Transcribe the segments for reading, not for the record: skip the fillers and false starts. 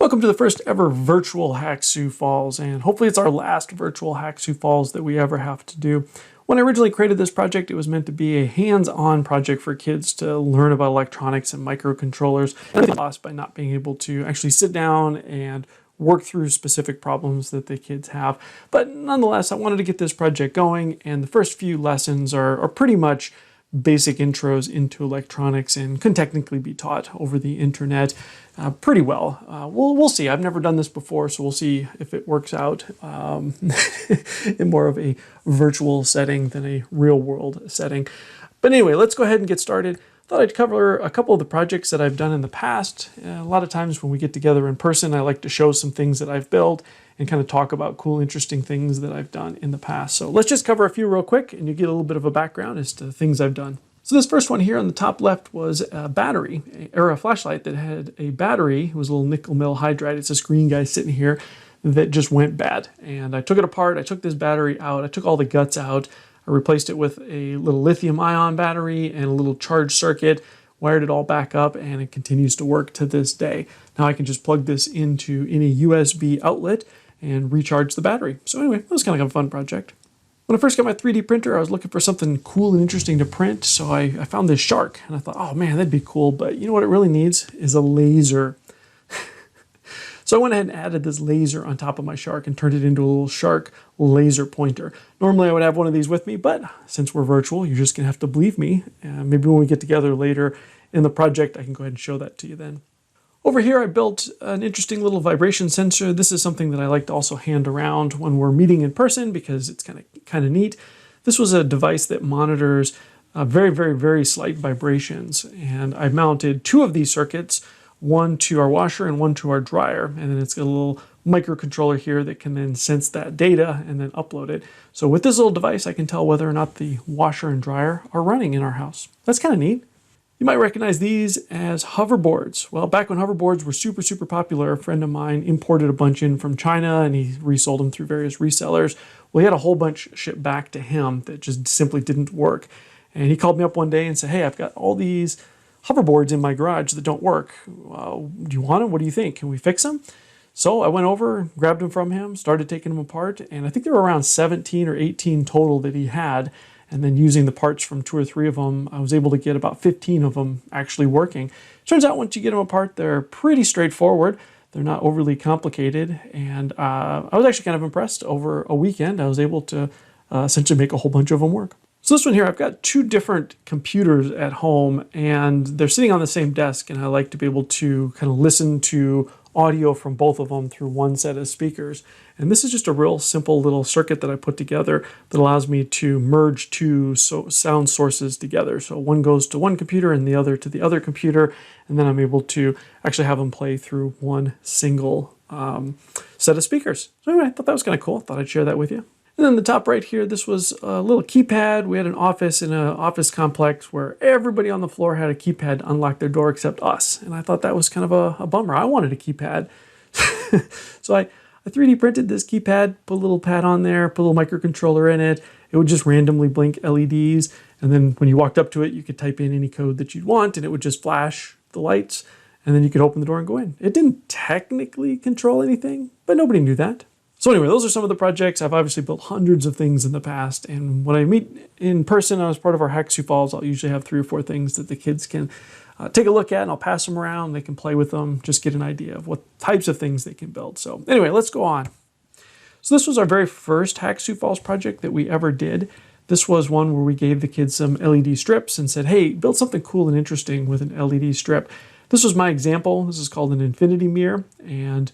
Welcome to the first ever virtual Hack Sioux Falls, and hopefully it's our last virtual Hack Sioux Falls that we ever have to do. When I originally created this project, it was meant to be a hands-on project for kids to learn about electronics and microcontrollers, and I lost by not being able to actually sit down and work through specific problems that the kids have. But nonetheless, I wanted to get this project going, and the first few lessons are pretty much basic intros into electronics and can technically be taught over the internet pretty well. We'll see. I've never done this before, so we'll see if it works out in more of a virtual setting than a real world setting. But anyway, let's go ahead and get started. Thought I'd cover a couple of the projects that I've done in the past. A lot of times when we get together in person, I like to show some things that I've built and kind of talk about cool, interesting things that I've done in the past. So let's just cover a few real quick and you get a little bit of a background as to things I've done. So this first one here on the top left was a battery, or a flashlight that had a battery. It was a little nickel metal hydride. It's this green guy sitting here that just went bad. And I took it apart. I took this battery out. I took all the guts out. I replaced it with a little lithium ion battery and a little charge circuit, wired it all back up, and it continues to work to this day. Now I can just plug this into any USB outlet and recharge the battery. So anyway, that was kind of a fun project. When I first got my 3D printer, I was looking for something cool and interesting to print, so I found this shark, and I thought, oh man, that'd be cool, but you know what it really needs is a laser. So I went ahead and added this laser on top of my shark and turned it into a little shark laser pointer. Normally I would have one of these with me, but since we're virtual, you're just gonna have to believe me. Maybe when we get together later in the project, I can go ahead and show that to you then. Over here, I built an interesting little vibration sensor. This is something that I like to also hand around when we're meeting in person because it's kind of neat. This was a device that monitors very, very, very slight vibrations. And I mounted two of these circuits, one to our washer and one to our dryer. And then it's got a little microcontroller here that can then sense that data and then upload it. So with this little device, I can tell whether or not the washer and dryer are running in our house. That's kind of neat. You might recognize these as hoverboards. Well, back when hoverboards were super, super popular, a friend of mine imported a bunch in from China and he resold them through various resellers. Well, he had a whole bunch shipped back to him that just simply didn't work. And he called me up one day and said, hey, I've got all these hoverboards in my garage that don't work. Do you want them? What do you think? Can we fix them? So I went over, grabbed them from him, started taking them apart, and I think there were around 17 or 18 total that he had. And then using the parts from 2 or 3 of them, I was able to get about 15 of them actually working. Turns out once you get them apart, they're pretty straightforward. They're not overly complicated. And I was actually kind of impressed. Over a weekend, I was able to essentially make a whole bunch of them work. So this one here, I've got 2 different computers at home and they're sitting on the same desk, and I like to be able to kind of listen to audio from both of them through one set of speakers. And this is just a real simple little circuit that I put together that allows me to merge 2 sound sources together. So one goes to one computer and the other to the other computer, and then I'm able to actually have them play through one single set of speakers. So anyway, I thought that was kind of cool. Thought I'd share that with you. And then the top right here, this was a little keypad. We had an office in an office complex where everybody on the floor had a keypad to unlock their door except us. And I thought that was kind of a bummer. I wanted a keypad. So I 3D printed this keypad, put a little pad on there, put a little microcontroller in it. It would just randomly blink LEDs. And then when you walked up to it, you could type in any code that you'd want and it would just flash the lights. And then you could open the door and go in. It didn't technically control anything, but nobody knew that. So anyway, those are some of the projects. I've obviously built hundreds of things in the past. And when I meet in person as part of our Hack Sioux Falls, I'll usually have 3 or 4 things that the kids can take a look at, and I'll pass them around. They can play with them, just get an idea of what types of things they can build. So anyway, let's go on. So this was our very first Hack Sioux Falls project that we ever did. This was one where we gave the kids some LED strips and said, hey, build something cool and interesting with an LED strip. This was my example. This is called an infinity mirror. And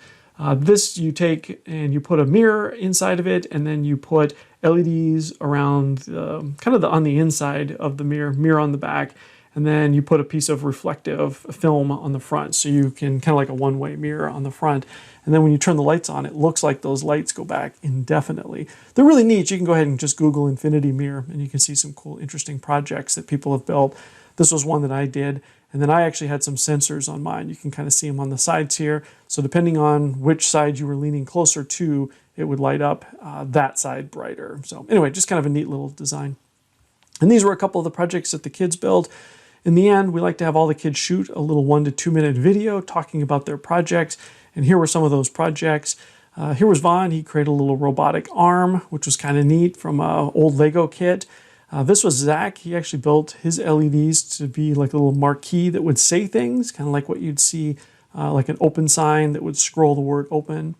this you take and you put a mirror inside of it, and then you put LEDs around on the inside of the mirror on the back, and then you put a piece of reflective film on the front, so you can kind of like a one-way mirror on the front. And then when you turn the lights on, it looks like those lights go back indefinitely. They're really neat. You can go ahead and just Google infinity mirror, and you can see some cool, interesting projects that people have built. This was one that I did. And then I actually had some sensors on mine. You can kind of see them on the sides here. So depending on which side you were leaning closer to, it would light up that side brighter. So anyway, just kind of a neat little design. And these were a couple of the projects that the kids built. In the end, we like to have all the kids shoot a little 1 to 2 minute video talking about their projects. And here were some of those projects. Here was Vaughn. He created a little robotic arm, which was kind of neat from an old Lego kit. This was Zach. He actually built his LEDs to be like a little marquee that would say things, kind of like what you'd see like an open sign that would scroll the word open.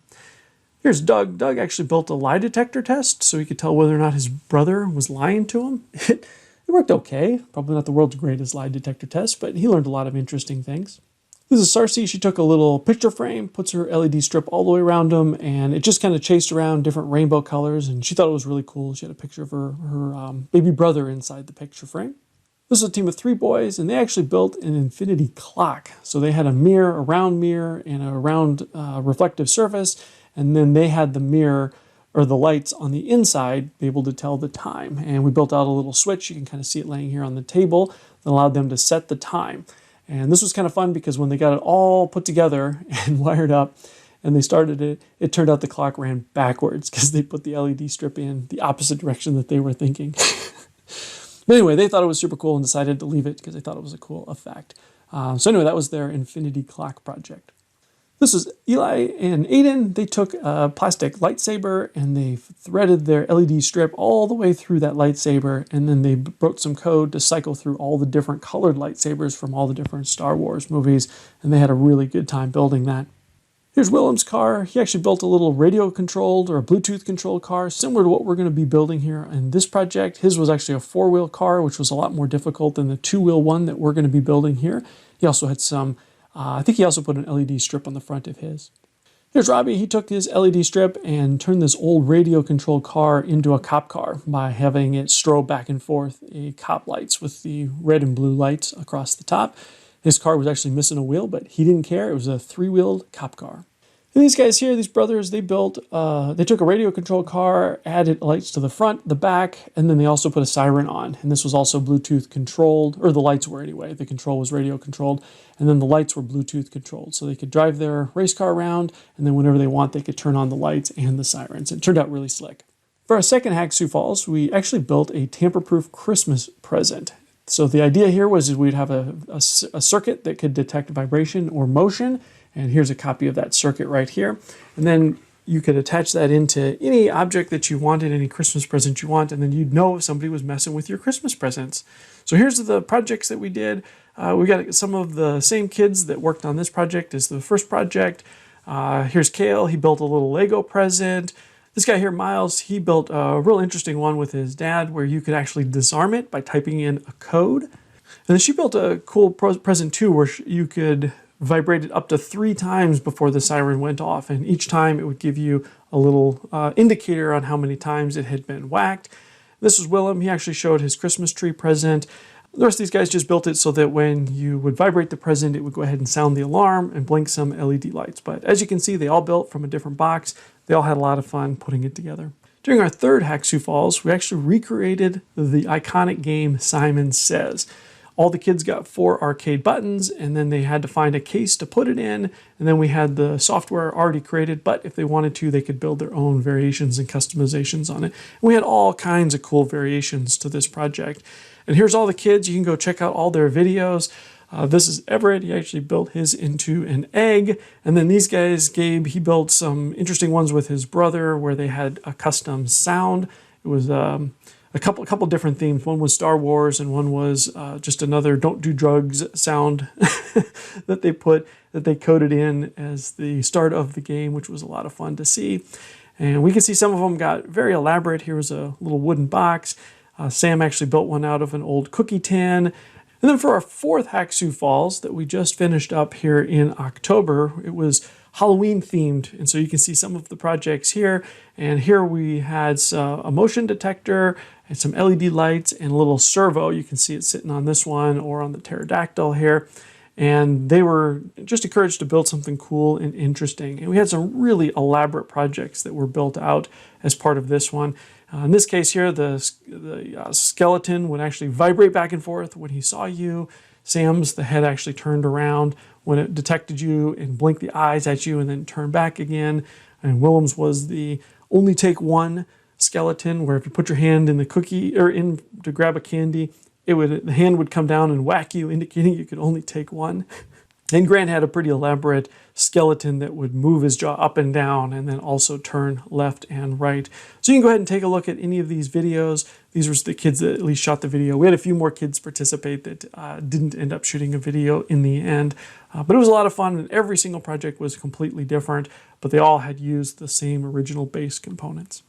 Here's Doug. Doug actually built a lie detector test so he could tell whether or not his brother was lying to him. It worked okay. Probably not the world's greatest lie detector test, but he learned a lot of interesting things. This is Sarcy. She took a little picture frame, puts her LED strip all the way around them, and it just kind of chased around different rainbow colors, and she thought it was really cool. She had a picture of her baby brother inside the picture frame. This is a team of 3 boys, and they actually built an infinity clock. So they had a mirror, a round mirror, and a round reflective surface, and then they had the mirror or the lights on the inside be able to tell the time. And we built out a little switch. You can kind of see it laying here on the table that allowed them to set the time. And this was kind of fun because when they got it all put together and wired up and they started it, it turned out the clock ran backwards because they put the LED strip in the opposite direction that they were thinking. But anyway, they thought it was super cool and decided to leave it because they thought it was a cool effect. So anyway, that was their infinity clock project. This is Eli and Aiden. They took a plastic lightsaber and they threaded their LED strip all the way through that lightsaber, and then they wrote some code to cycle through all the different colored lightsabers from all the different Star Wars movies, and they had a really good time building that. Here's Willem's car. He actually built a little radio-controlled or a Bluetooth-controlled car, similar to what we're going to be building here in this project. His was actually a 4-wheel car, which was a lot more difficult than the 2-wheel one that we're going to be building here. He also had some, I think he also put an LED strip on the front of his. Here's Robbie. He took his LED strip and turned this old radio-controlled car into a cop car by having it strobe back and forth cop lights with the red and blue lights across the top. His car was actually missing a wheel, but he didn't care. It was a 3-wheeled cop car. And these guys here, these brothers, they took a radio-controlled car, added lights to the front, the back, and then they also put a siren on. And this was also Bluetooth controlled, or the lights were anyway. The control was radio controlled, and then the lights were Bluetooth controlled. So they could drive their race car around, and then whenever they want, they could turn on the lights and the sirens. It turned out really slick. For our second hack, Sioux Falls, we actually built a tamper-proof Christmas present. So the idea here was we'd have a circuit that could detect vibration or motion, and here's a copy of that circuit right here. And then you could attach that into any object that you wanted, any Christmas present you want, and then you'd know if somebody was messing with your Christmas presents. So here's the projects that we did. We got some of the same kids that worked on this project as the first project. Here's Kale. He built a little Lego present. This guy here, Miles, he built a real interesting one with his dad where you could actually disarm it by typing in a code. And then she built a cool present too where you could vibrate it up to 3 times before the siren went off. And each time it would give you a little indicator on how many times it had been whacked. This was Willem. He actually showed his Christmas tree present. The rest of these guys just built it so that when you would vibrate the present, it would go ahead and sound the alarm and blink some LED lights. But as you can see, they all built from a different box. They all had a lot of fun putting it together. During our third hack, Sioux Falls, we actually recreated the iconic game Simon Says. All the kids got 4 arcade buttons, and then they had to find a case to put it in, and then we had the software already created, but if they wanted to, they could build their own variations and customizations on it. And we had all kinds of cool variations to this project. And here's all the kids. You can go check out all their videos. This is Everett. He actually built his into an egg. And then these guys, Gabe, he built some interesting ones with his brother where they had a custom sound. It was a couple different themes. One was Star Wars and one was just another don't do drugs sound that they coded in as the start of the game, which was a lot of fun to see. And we can see some of them got very elaborate. Here was a little wooden box. Sam actually built one out of an old cookie tin. And then for our fourth hack, Sioux Falls, that we just finished up here in October, it was Halloween themed. And so you can see some of the projects here. And here we had a motion detector and some LED lights and a little servo. You can see it sitting on this one or on the pterodactyl here. And they were just encouraged to build something cool and interesting. And we had some really elaborate projects that were built out as part of this one. In this case here, the skeleton would actually vibrate back and forth when he saw you. Sam's, the head actually turned around when it detected you and blinked the eyes at you and then turned back again. And Willem's was the only take one skeleton where if you put your hand in the cookie or in to grab a candy, the hand would come down and whack you, indicating you could only take one. And Grant had a pretty elaborate skeleton that would move his jaw up and down and then also turn left and right. So you can go ahead and take a look at any of these videos. These were the kids that at least shot the video. We had a few more kids participate that didn't end up shooting a video in the end. But it was a lot of fun, and every single project was completely different, but they all had used the same original base components.